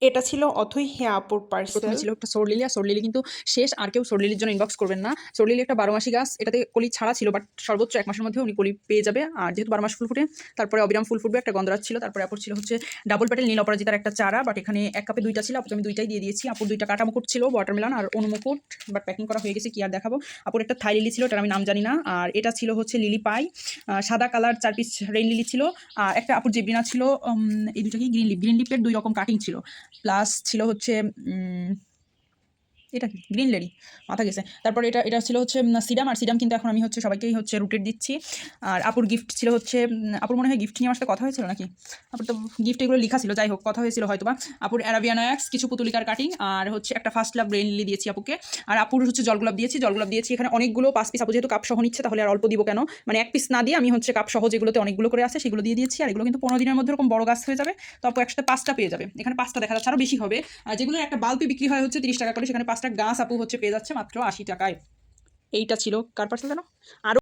এটা ছিল অথই হেয়া আপুর প্রথমে পার্সেল। ছিল একটা সোর লিলি, আর সোর লিলি কিন্তু শেষ। আর কেউ সোর লিলির জন্য ইনবক্স করবেন না। সোর লিলি একটা 12 মাসি গাছ, এটাতে কলি ছাড়া ছিল, বাট সর্বোচ্চ 1 মাসের মধ্যে উনি কলি পেয়ে যাবে। আর যেহেতু 12 মাস ফুল ফুটে, তারপরে অবিরাম ফুল ফুটবে, একটা গন্ধরাজ ছিল, তারপরে আপুর ছিল হচ্ছে ডাবল পেটেল নীল অপরাজিতার একটা চারা, বাট এখানে 1 কাপে 2টা ছিল, আপুকে আমি 2টাই দিয়ে দিয়েছি। আপুর 2টা কাটা মুকুট ছিল, ওয়াটারমেলন আর অনুমুকুট, বাট প্যাকিং করা হয়ে গেছে, কি আর দেখাবো। আপুর একটা থাই লিলি ছিল, এটার আমি নাম জানি না। আর এটা ছিল হচ্ছে লিলি পাই, সাদা কালার 4 পিস রেইন লিলি ছিল। আর একটা আপুর জেব্রিনা ছিল, এই দুটো কি গ্রিন লিপের 2 রকম কাটিং ছিল। প্লাস ছিল হচ্ছে এটা কি গ্রিন লেডি, মাথা গেছে। তারপরে এটা ছিল হচ্ছে সিডাম, আর সিডাম কিন্তু এখন আমি হচ্ছে সবাইকেই হচ্ছে রুটেড দিচ্ছি। আর আপুর গিফট ছিল হচ্ছে আপুর মনে হয় গিফট নিয়ে আমার সাথে কথা হয়েছিল নাকি, আপুর তো গিফট এগুলো লেখা ছিল, যাই হোক কথা হয়েছিল হয়তো বা। আপুর অ্যারাবিয়ান অ্যাক্স, কিছু পুতুলিকার কাটিং, আর হচ্ছে একটা ফার্স্ট লাভ ব্রেন লিলি দিয়েছি আপুকে। আর আপুর হচ্ছে জলগোলাপ দিয়েছি এখানে অনেকগুলো 5 পিস। আপু যেহেতু কাপ সহ নিচ্ছে, তাহলে আর অল্প দিব কেন, মানে 1 পিস না দিয়ে আমি হচ্ছে কাপ সহ যেগুলোতে অনেকগুলো করে আছে সেগুলো দিয়ে দিয়েছি। আর এগুলো কিন্তু 15 দিনের মধ্যে এরকম বড় গাছ হয়ে যাবে। তো আপু একসাথে 5টা পেয়ে যাবে, এখানে 5টা দেখা যাচ্ছে, আরও বেশি হবে। আর যেগুলো একটা বাল্বে বিক্রি হয় হচ্ছে 30 টাকা করে, সেখানে 5টা গাছ আপু হচ্ছে পেয়ে যাচ্ছে মাত্র 80 টাকায়। এইটা ছিল কার পার্সেল যেন, আরও